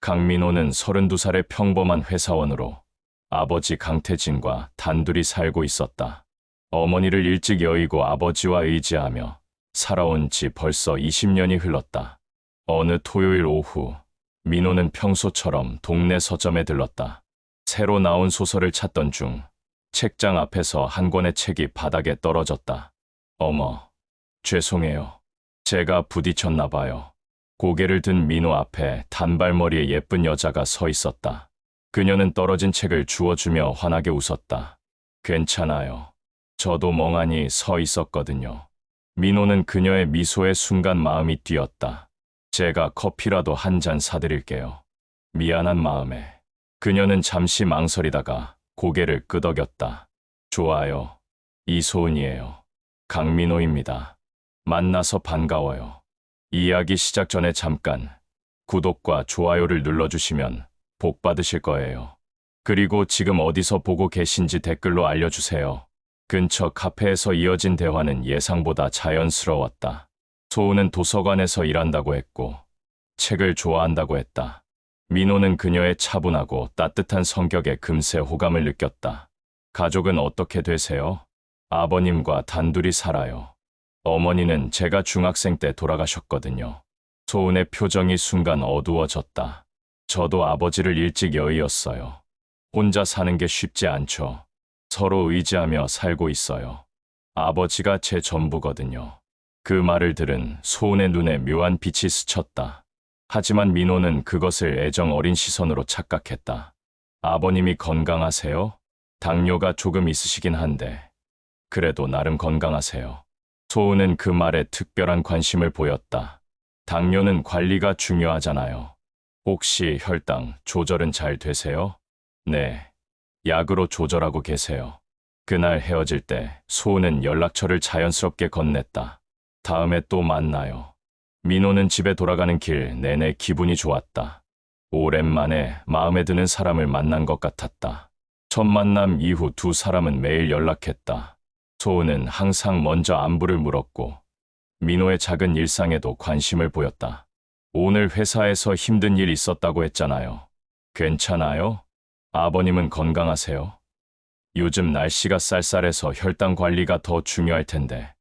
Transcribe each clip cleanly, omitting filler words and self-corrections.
강민호는 32살의 평범한 회사원으로 아버지 강태진과 단둘이 살고 있었다. 어머니를 일찍 여의고 아버지와 의지하며 살아온 지 벌써 20년이 흘렀다. 어느 토요일 오후, 민호는 평소처럼 동네 서점에 들렀다. 새로 나온 소설을 찾던 중 책장 앞에서 한 권의 책이 바닥에 떨어졌다. 어머, 죄송해요. 제가 부딪혔나 봐요. 고개를 든 민호 앞에 단발머리의 예쁜 여자가 서 있었다. 그녀는 떨어진 책을 주워주며 환하게 웃었다. 괜찮아요. 저도 멍하니 서 있었거든요. 민호는 그녀의 미소에 순간 마음이 뛰었다. 제가 커피라도 한 잔 사드릴게요. 미안한 마음에. 그녀는 잠시 망설이다가 고개를 끄덕였다. 좋아요. 이소은이에요. 강민호입니다. 만나서 반가워요. 이야기 시작 전에 잠깐 구독과 좋아요를 눌러주시면 복 받으실 거예요. 그리고 지금 어디서 보고 계신지 댓글로 알려주세요. 근처 카페에서 이어진 대화는 예상보다 자연스러웠다. 소은은 도서관에서 일한다고 했고 책을 좋아한다고 했다. 민호는 그녀의 차분하고 따뜻한 성격에 금세 호감을 느꼈다. 가족은 어떻게 되세요? 아버님과 단둘이 살아요. 어머니는 제가 중학생 때 돌아가셨거든요. 소은의 표정이 순간 어두워졌다. 저도 아버지를 일찍 여의었어요. 혼자 사는 게 쉽지 않죠. 서로 의지하며 살고 있어요. 아버지가 제 전부거든요. 그 말을 들은 소은의 눈에 묘한 빛이 스쳤다. 하지만 민호는 그것을 애정 어린 시선으로 착각했다. 아버님이 건강하세요? 당뇨가 조금 있으시긴 한데 그래도 나름 건강하세요. 소은은 그 말에 특별한 관심을 보였다. 당뇨는 관리가 중요하잖아요. 혹시 혈당 조절은 잘 되세요? 네, 약으로 조절하고 계세요. 그날 헤어질 때 소은은 연락처를 자연스럽게 건넸다. 다음에 또 만나요. 민호는 집에 돌아가는 길 내내 기분이 좋았다. 오랜만에 마음에 드는 사람을 만난 것 같았다. 첫 만남 이후 두 사람은 매일 연락했다. 소은은 항상 먼저 안부를 물었고 민호의 작은 일상에도 관심을 보였다. 오늘 회사에서 힘든 일 있었다고 했잖아요. 괜찮아요? 아버님은 건강하세요? 요즘 날씨가 쌀쌀해서 혈당 관리가 더 중요할 텐데.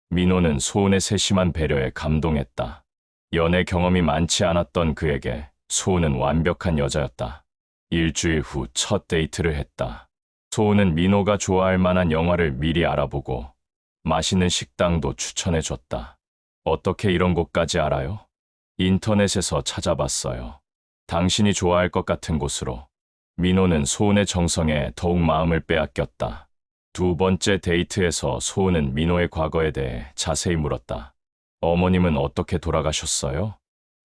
민호는 소은의 세심한 배려에 감동했다. 연애 경험이 많지 않았던 그에게 소은은 완벽한 여자였다. 일주일 후 첫 데이트를 했다. 소은은 민호가 좋아할 만한 영화를 미리 알아보고 맛있는 식당도 추천해줬다. 어떻게 이런 곳까지 알아요? 인터넷에서 찾아봤어요. 당신이 좋아할 것 같은 곳으로. 민호는 소은의 정성에 더욱 마음을 빼앗겼다. 두 번째 데이트에서 소은은 민호의 과거에 대해 자세히 물었다. 어머님은 어떻게 돌아가셨어요?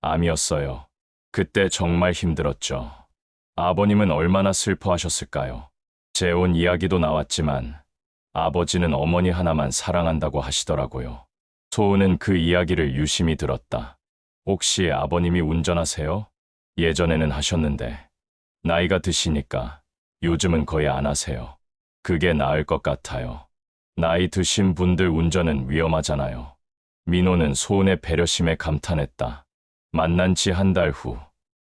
암이었어요. 그때 정말 힘들었죠. 아버님은 얼마나 슬퍼하셨을까요? 재혼 이야기도 나왔지만 아버지는 어머니 하나만 사랑한다고 하시더라고요. 소은은 그 이야기를 유심히 들었다. 혹시 아버님이 운전하세요? 예전에는 하셨는데 나이가 드시니까 요즘은 거의 안 하세요. 그게 나을 것 같아요. 나이 드신 분들 운전은 위험하잖아요. 민호는 소은의 배려심에 감탄했다. 만난 지 한 달 후,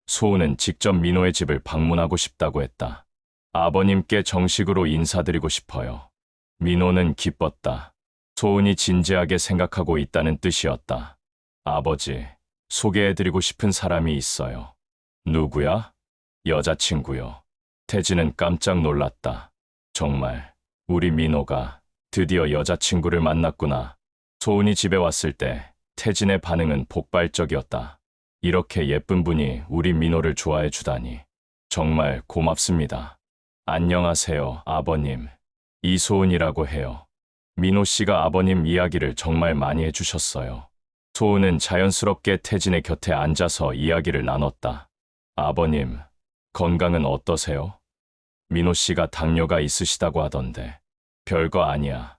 소은은 직접 민호의 집을 방문하고 싶다고 했다. 아버님께 정식으로 인사드리고 싶어요. 민호는 기뻤다. 소은이 진지하게 생각하고 있다는 뜻이었다. 아버지, 소개해드리고 싶은 사람이 있어요. 누구야? 여자친구요. 태진은 깜짝 놀랐다. 정말 우리 민호가 드디어 여자친구를 만났구나. 소은이 집에 왔을 때 태진의 반응은 폭발적이었다. 이렇게 예쁜 분이 우리 민호를 좋아해 주다니. 정말 고맙습니다. 안녕하세요, 아버님. 이소은이라고 해요. 민호 씨가 아버님 이야기를 정말 많이 해주셨어요. 소은은 자연스럽게 태진의 곁에 앉아서 이야기를 나눴다. 아버님, 건강은 어떠세요? 민호 씨가 당뇨가 있으시다고 하던데. 별거 아니야.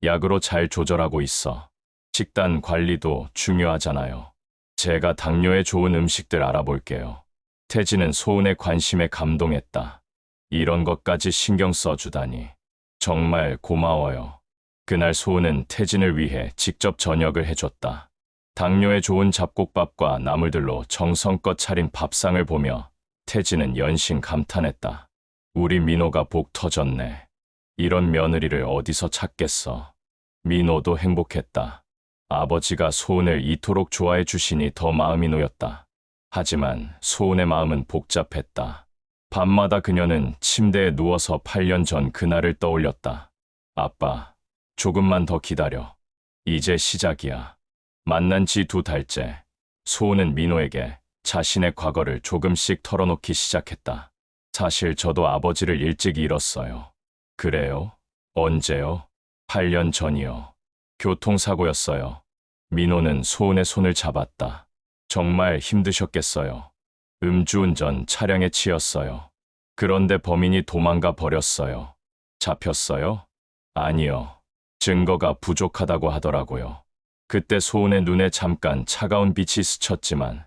약으로 잘 조절하고 있어. 식단 관리도 중요하잖아요. 제가 당뇨에 좋은 음식들 알아볼게요. 태진은 소은의 관심에 감동했다. 이런 것까지 신경 써주다니. 정말 고마워요. 그날 소은은 태진을 위해 직접 저녁을 해줬다. 당뇨에 좋은 잡곡밥과 나물들로 정성껏 차린 밥상을 보며 태진은 연신 감탄했다. 우리 민호가 복 터졌네. 이런 며느리를 어디서 찾겠어. 민호도 행복했다. 아버지가 소은을 이토록 좋아해 주시니 더 마음이 놓였다. 하지만 소은의 마음은 복잡했다. 밤마다 그녀는 침대에 누워서 8년 전 그날을 떠올렸다. 아빠, 조금만 더 기다려. 이제 시작이야. 만난 지 2달째. 소은은 민호에게 자신의 과거를 조금씩 털어놓기 시작했다. 사실 저도 아버지를 일찍 잃었어요. 그래요? 언제요? 8년 전이요. 교통사고였어요. 민호는 소은의 손을 잡았다. 정말 힘드셨겠어요. 음주운전 차량에 치였어요. 그런데 범인이 도망가 버렸어요. 잡혔어요? 아니요. 증거가 부족하다고 하더라고요. 그때 소은의 눈에 잠깐 차가운 빛이 스쳤지만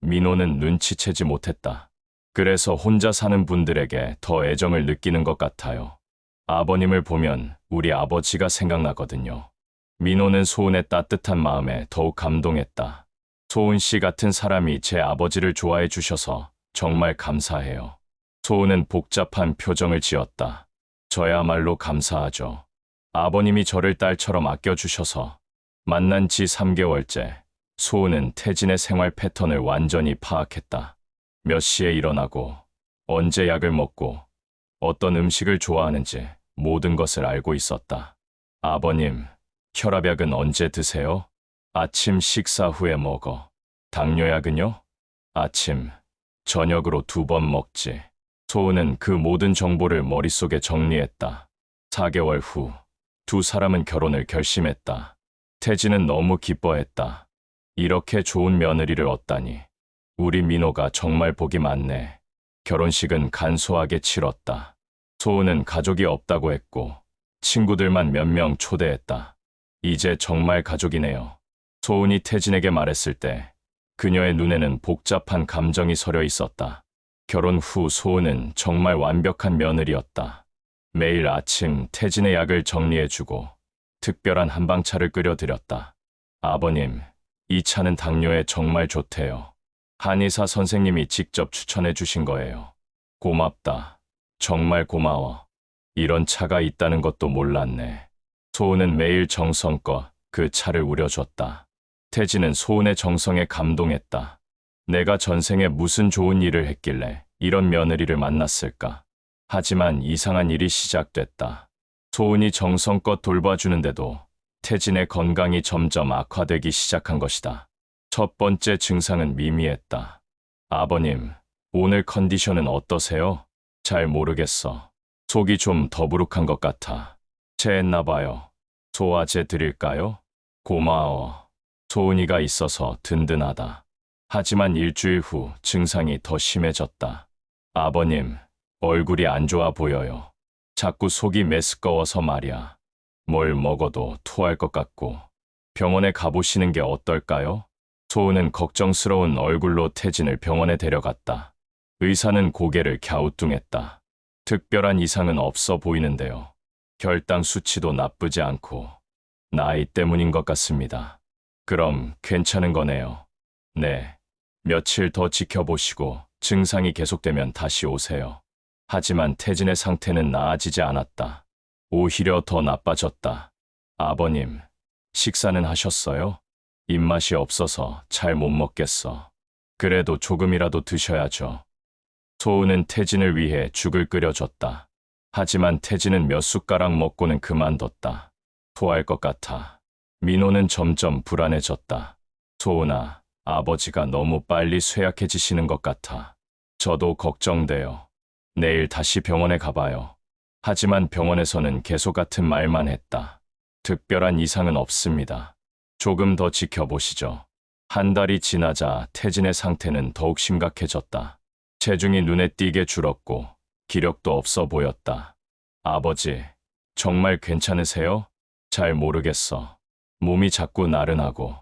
민호는 눈치채지 못했다. 그래서 혼자 사는 분들에게 더 애정을 느끼는 것 같아요. 아버님을 보면 우리 아버지가 생각나거든요. 민호는 소은의 따뜻한 마음에 더욱 감동했다. 소은 씨 같은 사람이 제 아버지를 좋아해 주셔서 정말 감사해요. 소은은 복잡한 표정을 지었다. 저야말로 감사하죠. 아버님이 저를 딸처럼 아껴주셔서. 만난 지 3개월째, 소은은 태진의 생활 패턴을 완전히 파악했다. 몇 시에 일어나고, 언제 약을 먹고, 어떤 음식을 좋아하는지 모든 것을 알고 있었다. 아버님, 혈압약은 언제 드세요? 아침 식사 후에 먹어. 당뇨약은요? 아침, 저녁으로 2번 먹지. 소은은 그 모든 정보를 머릿속에 정리했다. 4개월 후, 두 사람은 결혼을 결심했다. 태진은 너무 기뻐했다. 이렇게 좋은 며느리를 얻다니. 우리 민호가 정말 복이 많네. 결혼식은 간소하게 치렀다. 소은은 가족이 없다고 했고 친구들만 몇 명 초대했다. 이제 정말 가족이네요. 소은이 태진에게 말했을 때 그녀의 눈에는 복잡한 감정이 서려 있었다. 결혼 후 소은은 정말 완벽한 며느리였다. 매일 아침 태진의 약을 정리해주고 특별한 한방차를 끓여드렸다. 아버님, 이 차는 당뇨에 정말 좋대요. 한의사 선생님이 직접 추천해 주신 거예요. 고맙다. 정말 고마워. 이런 차가 있다는 것도 몰랐네. 소은은 매일 정성껏 그 차를 우려줬다. 태진은 소은의 정성에 감동했다. 내가 전생에 무슨 좋은 일을 했길래 이런 며느리를 만났을까? 하지만 이상한 일이 시작됐다. 소은이 정성껏 돌봐주는데도 태진의 건강이 점점 악화되기 시작한 것이다. 첫 번째 증상은 미미했다. 아버님, 오늘 컨디션은 어떠세요? 잘 모르겠어. 속이 좀 더부룩한 것 같아. 체했나 봐요. 소화제 드릴까요? 고마워. 소은이가 있어서 든든하다. 하지만 일주일 후 증상이 더 심해졌다. 아버님, 얼굴이 안 좋아 보여요. 자꾸 속이 메스꺼워서 말이야. 뭘 먹어도 토할 것 같고. 병원에 가보시는 게 어떨까요? 소은은 걱정스러운 얼굴로 태진을 병원에 데려갔다. 의사는 고개를 갸우뚱했다. 특별한 이상은 없어 보이는데요. 혈당 수치도 나쁘지 않고 나이 때문인 것 같습니다. 그럼 괜찮은 거네요. 네. 며칠 더 지켜보시고 증상이 계속되면 다시 오세요. 하지만 태진의 상태는 나아지지 않았다. 오히려 더 나빠졌다. 아버님, 식사는 하셨어요? 입맛이 없어서 잘 못 먹겠어. 그래도 조금이라도 드셔야죠. 소은은 태진을 위해 죽을 끓여줬다. 하지만 태진은 몇 숟가락 먹고는 그만뒀다. 토할 것 같아. 민호는 점점 불안해졌다. 소은아, 아버지가 너무 빨리 쇠약해지시는 것 같아. 저도 걱정돼요. 내일 다시 병원에 가봐요. 하지만 병원에서는 계속 같은 말만 했다. 특별한 이상은 없습니다. 조금 더 지켜보시죠. 한 달이 지나자 태진의 상태는 더욱 심각해졌다. 체중이 눈에 띄게 줄었고 기력도 없어 보였다. 아버지, 정말 괜찮으세요? 잘 모르겠어. 몸이 자꾸 나른하고.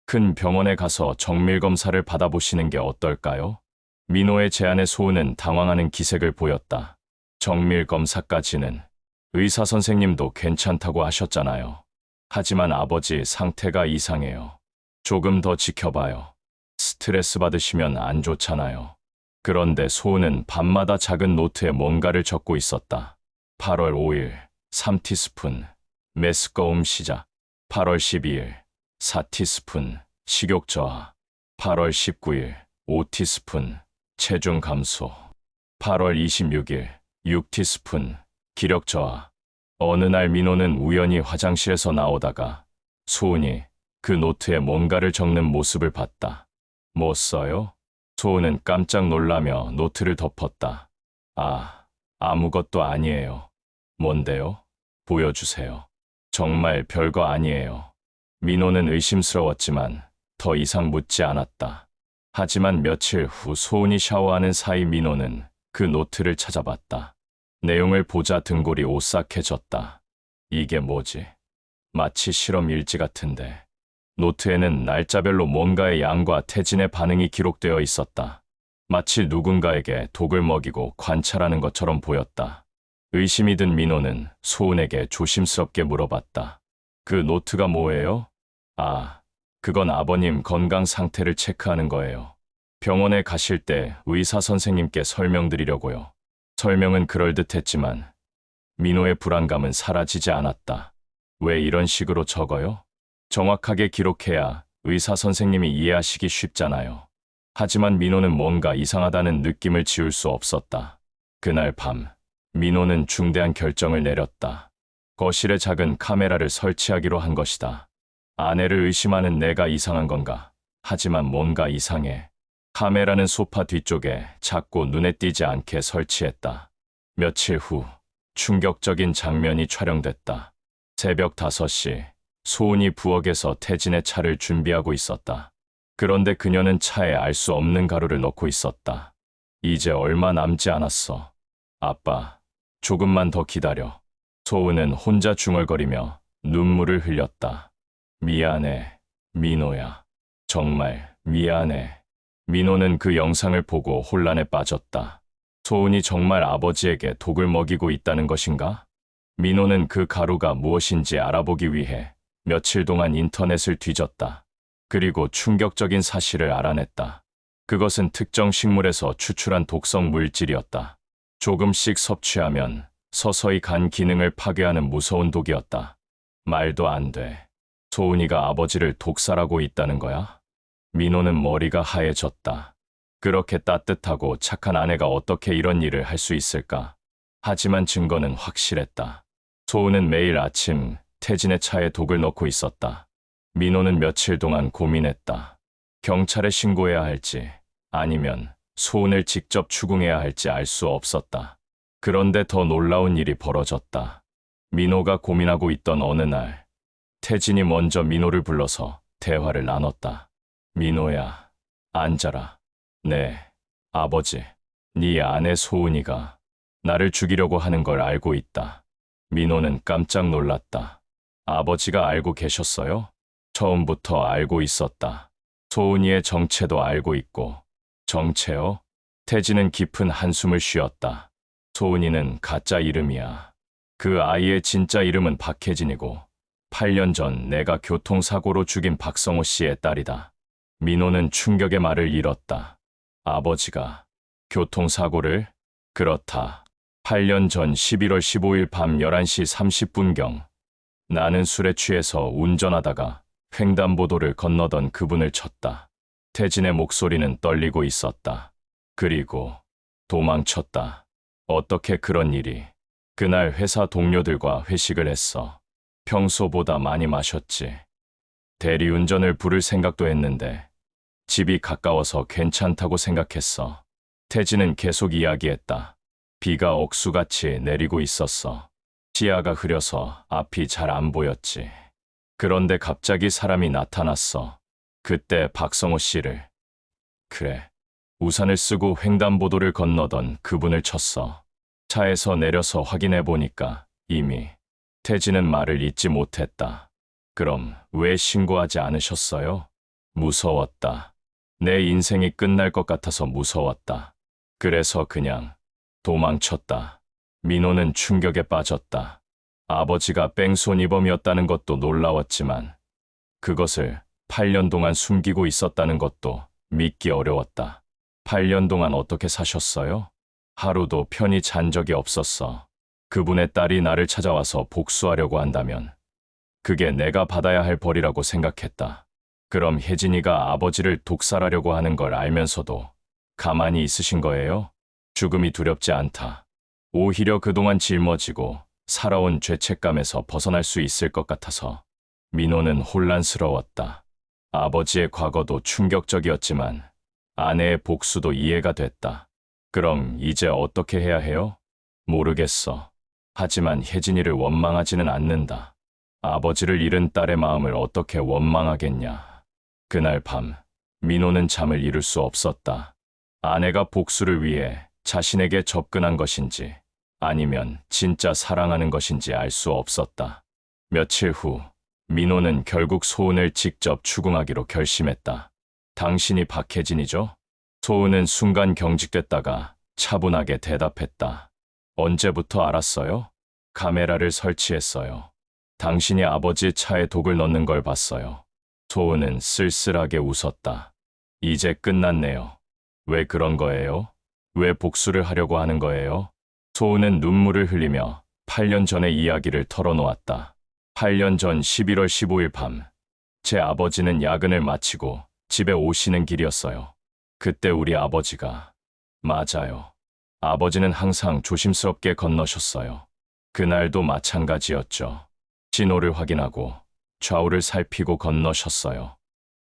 큰 병원에 가서 정밀검사를 받아보시는 게 어떨까요? 민호의 제안에 소은은 당황하는 기색을 보였다. 정밀검사까지는 의사 선생님도 괜찮다고 하셨잖아요. 하지만 아버지 상태가 이상해요. 조금 더 지켜봐요. 스트레스 받으시면 안 좋잖아요. 그런데 소은은 밤마다 작은 노트에 뭔가를 적고 있었다. 8월 5일 3티스푼 메스꺼움 시작. 8월 12일 4티스푼 식욕 저하. 8월 19일 5티스푼 체중 감소. 8월 26일 6티스푼 기력 저하. 어느 날 민호는 우연히 화장실에서 나오다가 소은이 그 노트에 뭔가를 적는 모습을 봤다. 뭐 써요? 소은은 깜짝 놀라며 노트를 덮었다. 아무것도 아니에요. 뭔데요? 보여주세요. 정말 별거 아니에요. 민호는 의심스러웠지만 더 이상 묻지 않았다. 하지만 며칠 후 소은이 샤워하는 사이 민호는 그 노트를 찾아봤다. 내용을 보자 등골이 오싹해졌다. 이게 뭐지? 마치 실험 일지 같은데. 노트에는 날짜별로 뭔가의 양과 태진의 반응이 기록되어 있었다. 마치 누군가에게 독을 먹이고 관찰하는 것처럼 보였다. 의심이 든 민호는 소은에게 조심스럽게 물어봤다. 그 노트가 뭐예요? 그건 아버님 건강 상태를 체크하는 거예요. 병원에 가실 때 의사 선생님께 설명드리려고요. 설명은 그럴듯했지만 민호의 불안감은 사라지지 않았다. 왜 이런 식으로 적어요? 정확하게 기록해야 의사 선생님이 이해하시기 쉽잖아요. 하지만 민호는 뭔가 이상하다는 느낌을 지울 수 없었다. 그날 밤, 민호는 중대한 결정을 내렸다. 거실에 작은 카메라를 설치하기로 한 것이다. 아내를 의심하는 내가 이상한 건가? 하지만 뭔가 이상해. 카메라는 소파 뒤쪽에 작고 눈에 띄지 않게 설치했다. 며칠 후, 충격적인 장면이 촬영됐다. 새벽 5시, 소은이 부엌에서 태진의 차를 준비하고 있었다. 그런데 그녀는 차에 알 수 없는 가루를 넣고 있었다. 이제 얼마 남지 않았어. 아빠, 조금만 더 기다려. 소은은 혼자 중얼거리며 눈물을 흘렸다. 미안해, 민호야. 정말 미안해. 민호는 그 영상을 보고 혼란에 빠졌다. 소은이 정말 아버지에게 독을 먹이고 있다는 것인가? 민호는 그 가루가 무엇인지 알아보기 위해 며칠 동안 인터넷을 뒤졌다. 그리고 충격적인 사실을 알아냈다. 그것은 특정 식물에서 추출한 독성 물질이었다. 조금씩 섭취하면 서서히 간 기능을 파괴하는 무서운 독이었다. 말도 안 돼. 소은이가 아버지를 독살하고 있다는 거야? 민호는 머리가 하얘졌다. 그렇게 따뜻하고 착한 아내가 어떻게 이런 일을 할 수 있을까? 하지만 증거는 확실했다. 소은은 매일 아침 태진의 차에 독을 넣고 있었다. 민호는 며칠 동안 고민했다. 경찰에 신고해야 할지 아니면 소은을 직접 추궁해야 할지 알 수 없었다. 그런데 더 놀라운 일이 벌어졌다. 민호가 고민하고 있던 어느 날 태진이 먼저 민호를 불러서 대화를 나눴다. 민호야, 앉아라. 네, 아버지, 네 아내 소은이가 나를 죽이려고 하는 걸 알고 있다. 민호는 깜짝 놀랐다. 아버지가 알고 계셨어요? 처음부터 알고 있었다. 소은이의 정체도 알고 있고. 정체요? 태진은 깊은 한숨을 쉬었다. 소은이는 가짜 이름이야. 그 아이의 진짜 이름은 박혜진이고 8년 전 내가 교통사고로 죽인 박성호 씨의 딸이다. 민호는 충격의 말을 잃었다. 아버지가 교통사고를? 그렇다. 8년 전 11월 15일 밤 11시 30분경 나는 술에 취해서 운전하다가 횡단보도를 건너던 그분을 쳤다. 태진의 목소리는 떨리고 있었다. 그리고 도망쳤다. 어떻게 그런 일이? 그날 회사 동료들과 회식을 했어. 평소보다 많이 마셨지. 대리운전을 부를 생각도 했는데 집이 가까워서 괜찮다고 생각했어. 태진은 계속 이야기했다. 비가 억수같이 내리고 있었어. 시야가 흐려서 앞이 잘 안 보였지. 그런데 갑자기 사람이 나타났어. 그때 박성호 씨를. 그래. 우산을 쓰고 횡단보도를 건너던 그분을 쳤어. 차에서 내려서 확인해 보니까 이미. 태진은 말을 잇지 못했다. 그럼 왜 신고하지 않으셨어요? 무서웠다. 내 인생이 끝날 것 같아서 무서웠다. 그래서 그냥 도망쳤다. 민호는 충격에 빠졌다. 아버지가 뺑소니범이었다는 것도 놀라웠지만 그것을 8년 동안 숨기고 있었다는 것도 믿기 어려웠다. 8년 동안 어떻게 사셨어요? 하루도 편히 잔 적이 없었어. 그분의 딸이 나를 찾아와서 복수하려고 한다면 그게 내가 받아야 할 벌이라고 생각했다. 그럼 혜진이가 아버지를 독살하려고 하는 걸 알면서도 가만히 있으신 거예요? 죽음이 두렵지 않다. 오히려 그동안 짊어지고 살아온 죄책감에서 벗어날 수 있을 것 같아서. 민호는 혼란스러웠다. 아버지의 과거도 충격적이었지만 아내의 복수도 이해가 됐다. 그럼 이제 어떻게 해야 해요? 모르겠어. 하지만 혜진이를 원망하지는 않는다. 아버지를 잃은 딸의 마음을 어떻게 원망하겠냐. 그날 밤, 민호는 잠을 이룰 수 없었다. 아내가 복수를 위해 자신에게 접근한 것인지 아니면 진짜 사랑하는 것인지 알 수 없었다. 며칠 후, 민호는 결국 소은을 직접 추궁하기로 결심했다. 당신이 박혜진이죠? 소은은 순간 경직됐다가 차분하게 대답했다. 언제부터 알았어요? 카메라를 설치했어요. 당신이 아버지 차에 독을 넣는 걸 봤어요. 소은은 쓸쓸하게 웃었다. 이제 끝났네요. 왜 그런 거예요? 왜 복수를 하려고 하는 거예요? 소은은 눈물을 흘리며 8년 전의 이야기를 털어놓았다. 8년 전 11월 15일 밤, 제 아버지는 야근을 마치고 집에 오시는 길이었어요. 그때 우리 아버지가, 맞아요. 아버지는 항상 조심스럽게 건너셨어요. 그날도 마찬가지였죠. 신호를 확인하고 좌우를 살피고 건너셨어요.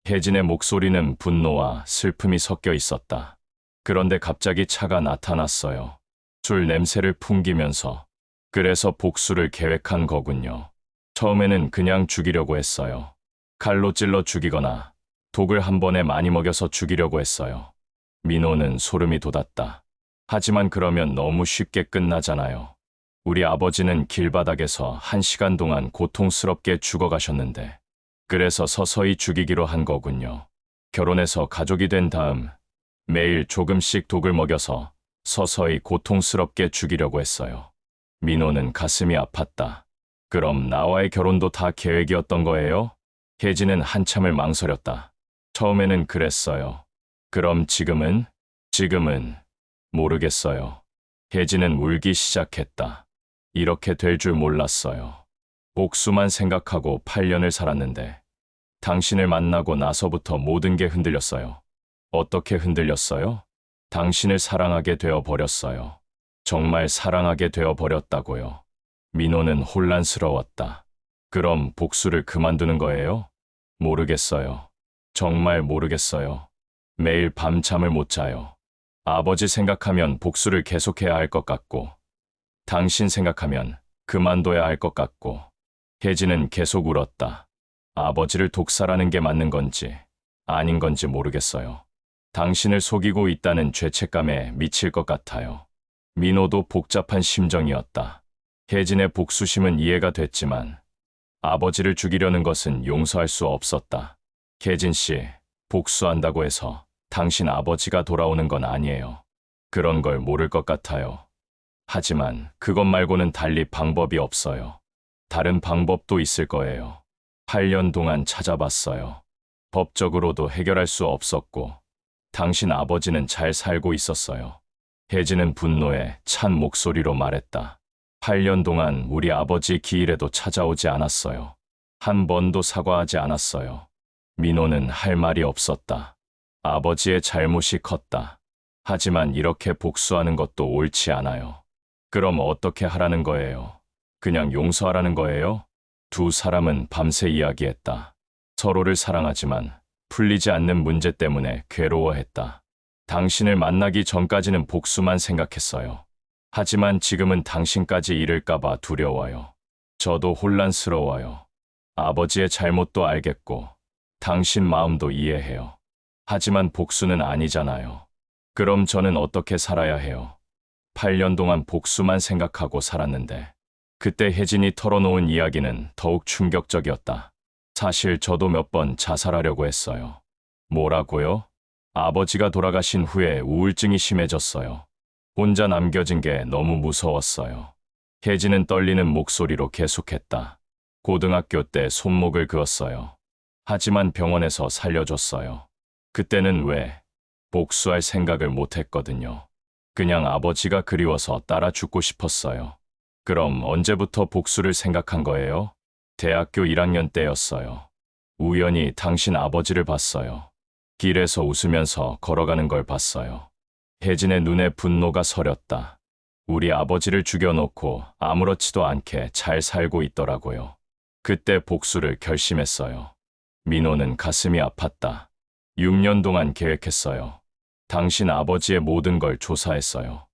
혜진의 목소리는 분노와 슬픔이 섞여 있었다. 그런데 갑자기 차가 나타났어요. 술 냄새를 풍기면서. 그래서 복수를 계획한 거군요. 처음에는 그냥 죽이려고 했어요. 칼로 찔러 죽이거나 독을 한 번에 많이 먹여서 죽이려고 했어요. 민호는 소름이 돋았다. 하지만 그러면 너무 쉽게 끝나잖아요. 우리 아버지는 길바닥에서 1시간 동안 고통스럽게 죽어가셨는데, 그래서 서서히 죽이기로 한 거군요. 결혼해서 가족이 된 다음 매일 조금씩 독을 먹여서 서서히 고통스럽게 죽이려고 했어요. 민호는 가슴이 아팠다. 그럼 나와의 결혼도 다 계획이었던 거예요? 혜진은 한참을 망설였다. 처음에는 그랬어요. 그럼 지금은? 지금은 모르겠어요. 혜진은 울기 시작했다. 이렇게 될 줄 몰랐어요. 복수만 생각하고 8년을 살았는데 당신을 만나고 나서부터 모든 게 흔들렸어요. 어떻게 흔들렸어요? 당신을 사랑하게 되어 버렸어요. 정말 사랑하게 되어 버렸다고요. 민호는 혼란스러웠다. 그럼 복수를 그만두는 거예요? 모르겠어요. 정말 모르겠어요. 매일 밤 잠을 못 자요. 아버지 생각하면 복수를 계속해야 할 것 같고, 당신 생각하면 그만둬야 할 것 같고. 혜진은 계속 울었다. 아버지를 독살하는 게 맞는 건지 아닌 건지 모르겠어요. 당신을 속이고 있다는 죄책감에 미칠 것 같아요. 민호도 복잡한 심정이었다. 혜진의 복수심은 이해가 됐지만 아버지를 죽이려는 것은 용서할 수 없었다. 혜진 씨, 복수한다고 해서 당신 아버지가 돌아오는 건 아니에요. 그런 걸 모를 것 같아요. 하지만 그것 말고는 달리 방법이 없어요. 다른 방법도 있을 거예요. 8년 동안 찾아봤어요. 법적으로도 해결할 수 없었고, 당신 아버지는 잘 살고 있었어요. 혜진은 분노에 찬 목소리로 말했다. 8년 동안 우리 아버지 기일에도 찾아오지 않았어요. 한 번도 사과하지 않았어요. 민호는 할 말이 없었다. 아버지의 잘못이 컸다. 하지만 이렇게 복수하는 것도 옳지 않아요. 그럼 어떻게 하라는 거예요? 그냥 용서하라는 거예요? 두 사람은 밤새 이야기했다. 서로를 사랑하지만 풀리지 않는 문제 때문에 괴로워했다. 당신을 만나기 전까지는 복수만 생각했어요. 하지만 지금은 당신까지 잃을까봐 두려워요. 저도 혼란스러워요. 아버지의 잘못도 알겠고, 당신 마음도 이해해요. 하지만 복수는 아니잖아요. 그럼 저는 어떻게 살아야 해요? 8년 동안 복수만 생각하고 살았는데, 그때 혜진이 털어놓은 이야기는 더욱 충격적이었다. 사실 저도 몇 번 자살하려고 했어요. 뭐라고요? 아버지가 돌아가신 후에 우울증이 심해졌어요. 혼자 남겨진 게 너무 무서웠어요. 혜진은 떨리는 목소리로 계속했다. 고등학교 때 손목을 그었어요. 하지만 병원에서 살려줬어요. 그때는 왜 복수할 생각을 못 했거든요. 그냥 아버지가 그리워서 따라 죽고 싶었어요. 그럼 언제부터 복수를 생각한 거예요? 대학교 1학년 때였어요. 우연히 당신 아버지를 봤어요. 길에서 웃으면서 걸어가는 걸 봤어요. 혜진의 눈에 분노가 서렸다. 우리 아버지를 죽여놓고 아무렇지도 않게 잘 살고 있더라고요. 그때 복수를 결심했어요. 민호는 가슴이 아팠다. 6년 동안 계획했어요. 당신 아버지의 모든 걸 조사했어요.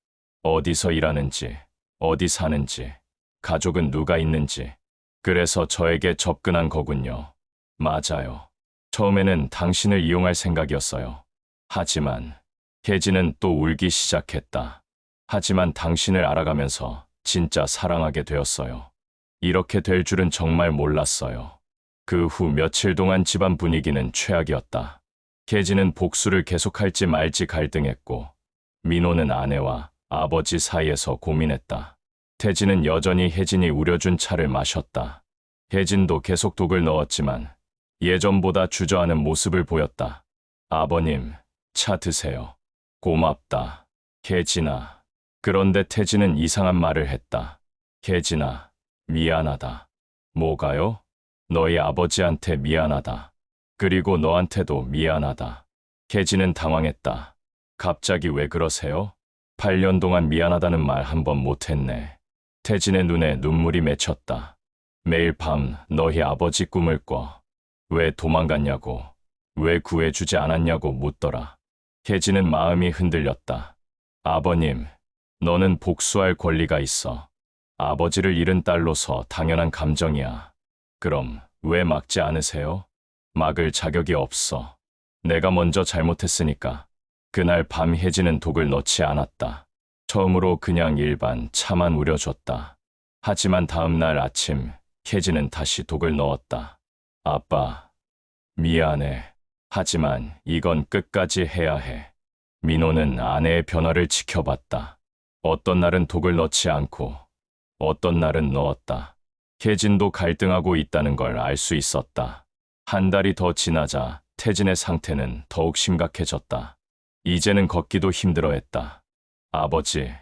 어디서 일하는지, 어디 사는지, 가족은 누가 있는지. 그래서 저에게 접근한 거군요. 맞아요. 처음에는 당신을 이용할 생각이었어요. 하지만 혜진은 또 울기 시작했다. 하지만 당신을 알아가면서 진짜 사랑하게 되었어요. 이렇게 될 줄은 정말 몰랐어요. 그 후 며칠 동안 집안 분위기는 최악이었다. 혜진은 복수를 계속할지 말지 갈등했고, 민호는 아내와 아버지 사이에서 고민했다. 태진은 여전히 혜진이 우려준 차를 마셨다. 혜진도 계속 독을 넣었지만 예전보다 주저하는 모습을 보였다. 아버님, 차 드세요. 고맙다. 혜진아. 그런데 태진은 이상한 말을 했다. 혜진아, 미안하다. 뭐가요? 너희 아버지한테 미안하다. 그리고 너한테도 미안하다. 혜진은 당황했다. 갑자기 왜 그러세요? 8년 동안 미안하다는 말 한 번 못했네. 태진의 눈에 눈물이 맺혔다. 매일 밤 너희 아버지 꿈을 꿔. 왜 도망갔냐고, 왜 구해주지 않았냐고 묻더라. 혜진은 마음이 흔들렸다. 아버님, 너는 복수할 권리가 있어. 아버지를 잃은 딸로서 당연한 감정이야. 그럼 왜 막지 않으세요? 막을 자격이 없어. 내가 먼저 잘못했으니까. 그날 밤 혜진은 독을 넣지 않았다. 처음으로 그냥 일반 차만 우려줬다. 하지만 다음 날 아침 혜진은 다시 독을 넣었다. 아빠, 미안해. 하지만 이건 끝까지 해야 해. 민호는 아내의 변화를 지켜봤다. 어떤 날은 독을 넣지 않고 어떤 날은 넣었다. 혜진도 갈등하고 있다는 걸 알 수 있었다. 한 달이 더 지나자 태진의 상태는 더욱 심각해졌다. 이제는 걷기도 힘들어했다. 아버지,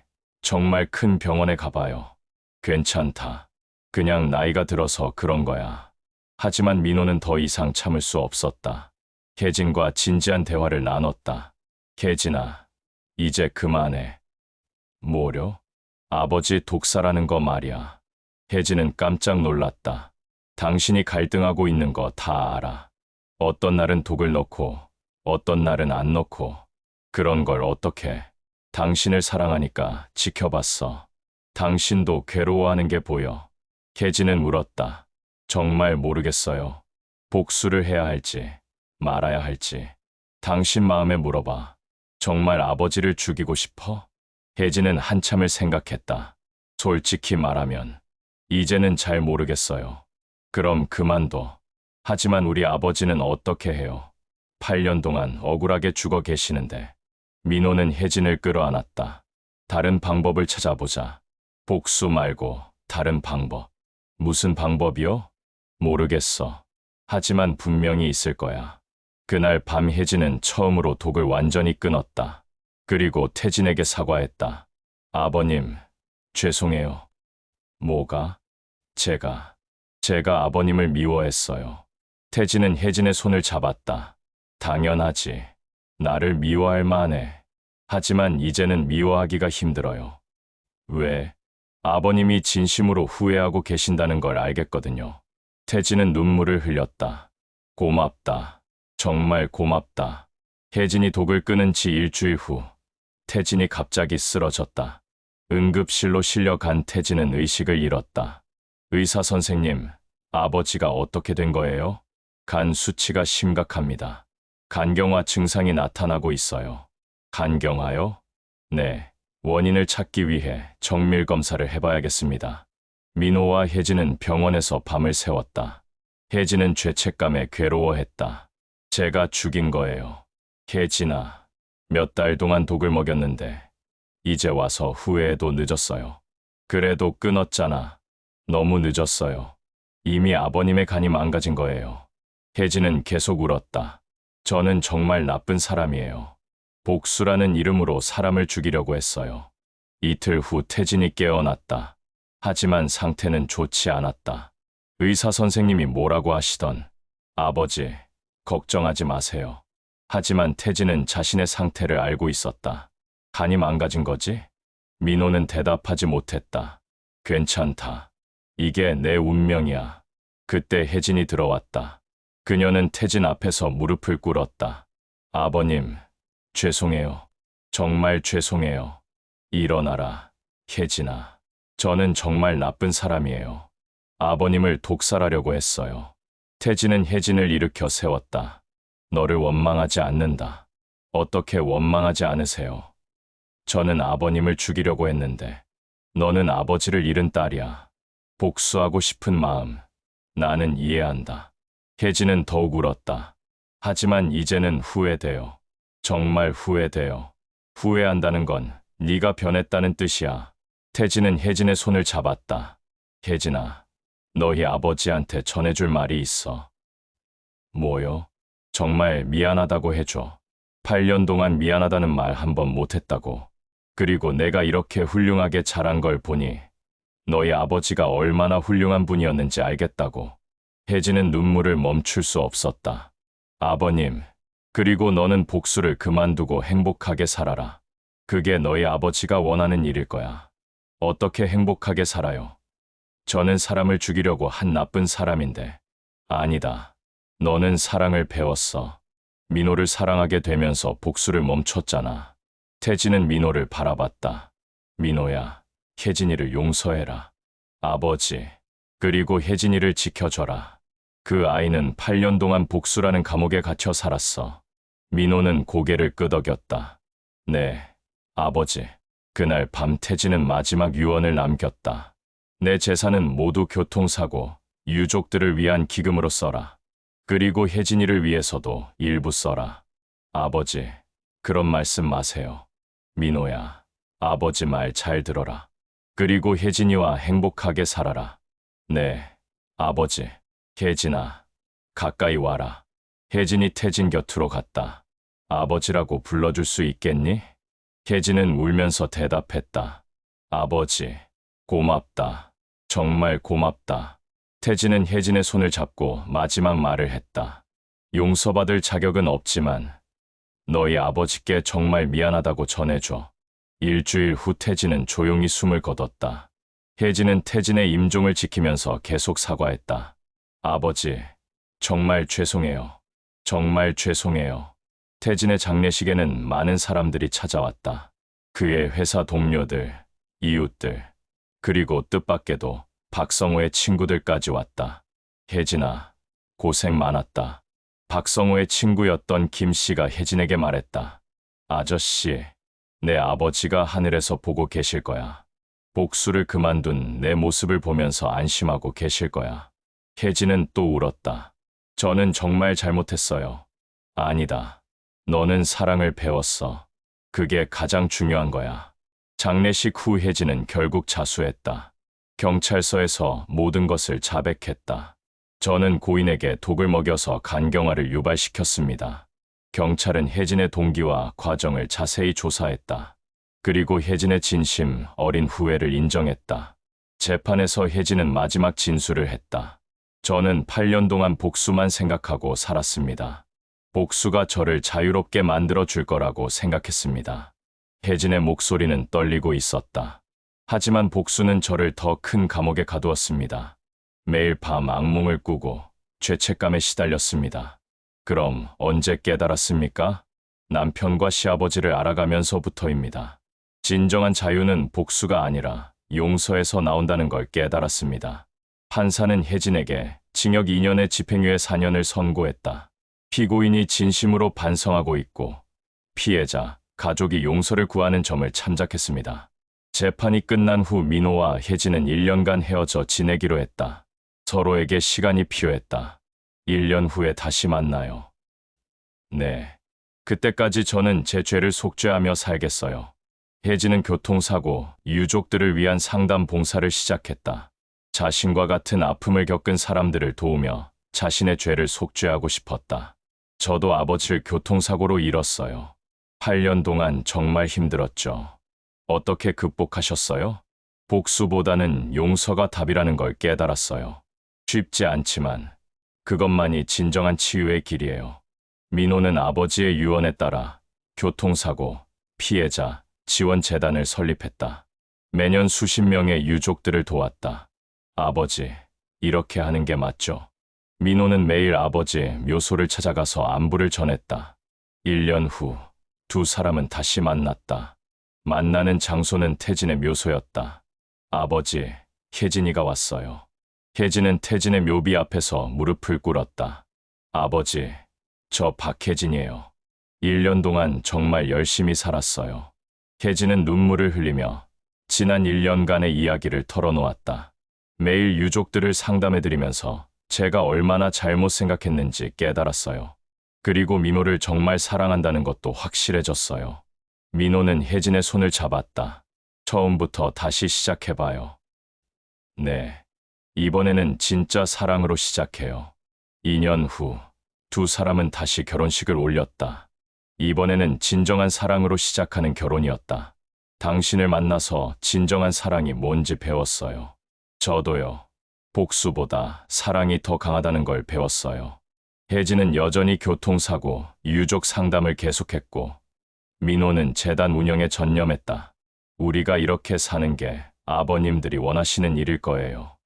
정말 큰 병원에 가봐요. 괜찮다. 그냥 나이가 들어서 그런 거야. 하지만 민호는 더 이상 참을 수 없었다. 혜진과 진지한 대화를 나눴다. 혜진아, 이제 그만해. 뭐려? 아버지 독사라는 거 말이야. 혜진은 깜짝 놀랐다. 당신이 갈등하고 있는 거 다 알아. 어떤 날은 독을 넣고 어떤 날은 안 넣고. 그런 걸 어떻게. 당신을 사랑하니까 지켜봤어. 당신도 괴로워하는 게 보여. 혜진은 울었다. 정말 모르겠어요. 복수를 해야 할지 말아야 할지. 당신 마음에 물어봐. 정말 아버지를 죽이고 싶어? 혜진은 한참을 생각했다. 솔직히 말하면 이제는 잘 모르겠어요. 그럼 그만둬. 하지만 우리 아버지는 어떻게 해요? 8년 동안 억울하게 죽어 계시는데. 민호는 혜진을 끌어안았다. 다른 방법을 찾아보자. 복수 말고 다른 방법. 무슨 방법이요? 모르겠어. 하지만 분명히 있을 거야. 그날 밤 혜진은 처음으로 독을 완전히 끊었다. 그리고 태진에게 사과했다. 아버님, 죄송해요. 뭐가? 제가 아버님을 미워했어요. 태진은 혜진의 손을 잡았다. 당연하지. 나를 미워할 만해. 하지만 이제는 미워하기가 힘들어요. 왜? 아버님이 진심으로 후회하고 계신다는 걸 알겠거든요. 태진은 눈물을 흘렸다. 고맙다. 정말 고맙다. 혜진이 독을 끊은 지 일주일 후 태진이 갑자기 쓰러졌다. 응급실로 실려간 태진은 의식을 잃었다. 의사 선생님, 아버지가 어떻게 된 거예요? 간 수치가 심각합니다. 간경화 증상이 나타나고 있어요. 간경화요? 네, 원인을 찾기 위해 정밀 검사를 해봐야겠습니다. 민호와 혜진은 병원에서 밤을 새웠다. 혜진은 죄책감에 괴로워했다. 제가 죽인 거예요. 혜진아, 몇 달 동안 독을 먹였는데 이제 와서 후회해도 늦었어요. 그래도 끊었잖아. 너무 늦었어요. 이미 아버님의 간이 망가진 거예요. 혜진은 계속 울었다. 저는 정말 나쁜 사람이에요. 복수라는 이름으로 사람을 죽이려고 했어요. 이틀 후 태진이 깨어났다. 하지만 상태는 좋지 않았다. 의사 선생님이 뭐라고 하시던 아버지, 걱정하지 마세요. 하지만 태진은 자신의 상태를 알고 있었다. 간이 망가진 거지? 민호는 대답하지 못했다. 괜찮다. 이게 내 운명이야. 그때 혜진이 들어왔다. 그녀는 태진 앞에서 무릎을 꿇었다. 아버님, 죄송해요. 정말 죄송해요. 일어나라, 혜진아. 저는 정말 나쁜 사람이에요. 아버님을 독살하려고 했어요. 태진은 혜진을 일으켜 세웠다. 너를 원망하지 않는다. 어떻게 원망하지 않으세요? 저는 아버님을 죽이려고 했는데 너는 아버지를 잃은 딸이야. 복수하고 싶은 마음, 나는 이해한다. 혜진은 더욱 울었다. 하지만 이제는 후회돼요. 정말 후회돼요. 후회한다는 건 네가 변했다는 뜻이야. 태진은 혜진의 손을 잡았다. 혜진아, 너희 아버지한테 전해줄 말이 있어. 뭐요? 정말 미안하다고 해줘. 8년 동안 미안하다는 말 한 번 못했다고. 그리고 내가 이렇게 훌륭하게 자란 걸 보니 너희 아버지가 얼마나 훌륭한 분이었는지 알겠다고. 혜진은 눈물을 멈출 수 없었다. 아버님, 그리고 너는 복수를 그만두고 행복하게 살아라. 그게 너희 아버지가 원하는 일일 거야. 어떻게 행복하게 살아요? 저는 사람을 죽이려고 한 나쁜 사람인데. 아니다. 너는 사랑을 배웠어. 민호를 사랑하게 되면서 복수를 멈췄잖아. 태진은 민호를 바라봤다. 민호야, 혜진이를 용서해라. 아버지, 그리고 혜진이를 지켜줘라. 그 아이는 8년 동안 복수라는 감옥에 갇혀 살았어. 민호는 고개를 끄덕였다. 네, 아버지. 그날 밤 태진은 마지막 유언을 남겼다. 내 재산은 모두 교통사고, 유족들을 위한 기금으로 써라. 그리고 혜진이를 위해서도 일부 써라. 아버지, 그런 말씀 마세요. 민호야, 아버지 말 잘 들어라. 그리고 혜진이와 행복하게 살아라. 네, 아버지. 혜진아, 가까이 와라. 혜진이 태진 곁으로 갔다. 아버지라고 불러줄 수 있겠니? 혜진은 울면서 대답했다. 아버지, 고맙다. 정말 고맙다. 태진은 혜진의 손을 잡고 마지막 말을 했다. 용서받을 자격은 없지만 너희 아버지께 정말 미안하다고 전해줘. 일주일 후 태진은 조용히 숨을 거뒀다. 혜진은 태진의 임종을 지키면서 계속 사과했다. 아버지, 정말 죄송해요. 정말 죄송해요. 태진의 장례식에는 많은 사람들이 찾아왔다. 그의 회사 동료들, 이웃들, 그리고 뜻밖에도 박성호의 친구들까지 왔다. 혜진아, 고생 많았다. 박성호의 친구였던 김 씨가 혜진에게 말했다. 아저씨, 내 아버지가 하늘에서 보고 계실 거야. 복수를 그만둔 내 모습을 보면서 안심하고 계실 거야. 혜진은 또 울었다. 저는 정말 잘못했어요. 아니다. 너는 사랑을 배웠어. 그게 가장 중요한 거야. 장례식 후 혜진은 결국 자수했다. 경찰서에서 모든 것을 자백했다. 저는 고인에게 독을 먹여서 간경화를 유발시켰습니다. 경찰은 혜진의 동기와 과정을 자세히 조사했다. 그리고 혜진의 진심 어린 후회를 인정했다. 재판에서 혜진은 마지막 진술을 했다. 저는 8년 동안 복수만 생각하고 살았습니다. 복수가 저를 자유롭게 만들어 줄 거라고 생각했습니다. 혜진의 목소리는 떨리고 있었다. 하지만 복수는 저를 더 큰 감옥에 가두었습니다. 매일 밤 악몽을 꾸고 죄책감에 시달렸습니다. 그럼 언제 깨달았습니까? 남편과 시아버지를 알아가면서부터입니다. 진정한 자유는 복수가 아니라 용서에서 나온다는 걸 깨달았습니다. 판사는 혜진에게 징역 2년에 집행유예 4년을 선고했다. 피고인이 진심으로 반성하고 있고 피해자, 가족이 용서를 구하는 점을 참작했습니다. 재판이 끝난 후 민호와 혜진은 1년간 헤어져 지내기로 했다. 서로에게 시간이 필요했다. 1년 후에 다시 만나요. 네. 그때까지 저는 제 죄를 속죄하며 살겠어요. 혜진은 교통사고, 유족들을 위한 상담 봉사를 시작했다. 자신과 같은 아픔을 겪은 사람들을 도우며 자신의 죄를 속죄하고 싶었다. 저도 아버지를 교통사고로 잃었어요. 8년 동안 정말 힘들었죠. 어떻게 극복하셨어요? 복수보다는 용서가 답이라는 걸 깨달았어요. 쉽지 않지만 그것만이 진정한 치유의 길이에요. 민호는 아버지의 유언에 따라 교통사고, 피해자, 지원재단을 설립했다. 매년 수십 명의 유족들을 도왔다. 아버지, 이렇게 하는 게 맞죠? 민호는 매일 아버지의 묘소를 찾아가서 안부를 전했다. 1년 후, 두 사람은 다시 만났다. 만나는 장소는 태진의 묘소였다. 아버지, 혜진이가 왔어요. 혜진은 태진의 묘비 앞에서 무릎을 꿇었다. 아버지, 저 박혜진이에요. 1년 동안 정말 열심히 살았어요. 혜진은 눈물을 흘리며 지난 1년간의 이야기를 털어놓았다. 매일 유족들을 상담해드리면서 제가 얼마나 잘못 생각했는지 깨달았어요. 그리고 민호를 정말 사랑한다는 것도 확실해졌어요. 민호는 혜진의 손을 잡았다. 처음부터 다시 시작해봐요. 네, 이번에는 진짜 사랑으로 시작해요. 2년 후, 두 사람은 다시 결혼식을 올렸다. 이번에는 진정한 사랑으로 시작하는 결혼이었다. 당신을 만나서 진정한 사랑이 뭔지 배웠어요. 저도요. 복수보다 사랑이 더 강하다는 걸 배웠어요. 혜진은 여전히 교통사고, 유족 상담을 계속했고, 민호는 재단 운영에 전념했다. 우리가 이렇게 사는 게 아버님들이 원하시는 일일 거예요.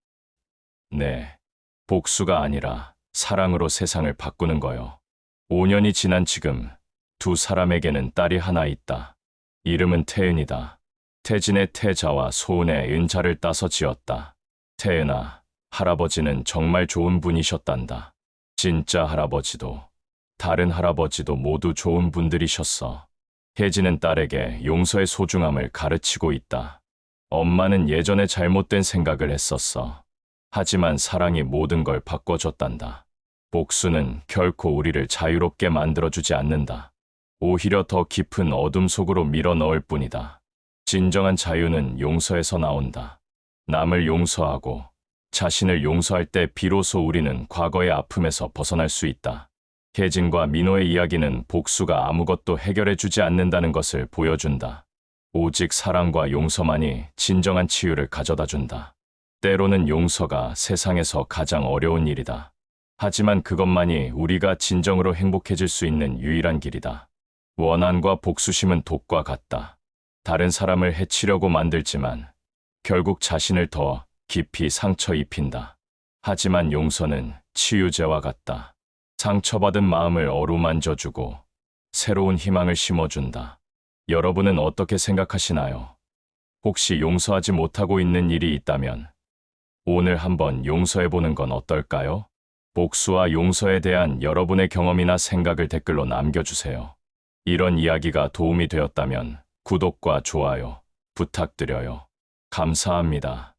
네, 복수가 아니라 사랑으로 세상을 바꾸는 거요. 5년이 지난 지금 두 사람에게는 딸이 하나 있다. 이름은 태은이다. 태진의 태자와 소은의 은자를 따서 지었다. 태은아, 할아버지는 정말 좋은 분이셨단다. 진짜 할아버지도 다른 할아버지도 모두 좋은 분들이셨어. 혜진은 딸에게 용서의 소중함을 가르치고 있다. 엄마는 예전에 잘못된 생각을 했었어. 하지만 사랑이 모든 걸 바꿔줬단다. 복수는 결코 우리를 자유롭게 만들어주지 않는다. 오히려 더 깊은 어둠 속으로 밀어넣을 뿐이다. 진정한 자유는 용서에서 나온다. 남을 용서하고 자신을 용서할 때 비로소 우리는 과거의 아픔에서 벗어날 수 있다. 혜진과 민호의 이야기는 복수가 아무것도 해결해주지 않는다는 것을 보여준다. 오직 사랑과 용서만이 진정한 치유를 가져다준다. 때로는 용서가 세상에서 가장 어려운 일이다. 하지만 그것만이 우리가 진정으로 행복해질 수 있는 유일한 길이다. 원한과 복수심은 독과 같다. 다른 사람을 해치려고 만들지만 결국 자신을 더 깊이 상처 입힌다. 하지만 용서는 치유제와 같다. 상처받은 마음을 어루만져주고 새로운 희망을 심어준다. 여러분은 어떻게 생각하시나요? 혹시 용서하지 못하고 있는 일이 있다면 오늘 한번 용서해보는 건 어떨까요? 복수와 용서에 대한 여러분의 경험이나 생각을 댓글로 남겨주세요. 이런 이야기가 도움이 되었다면 구독과 좋아요 부탁드려요. 감사합니다.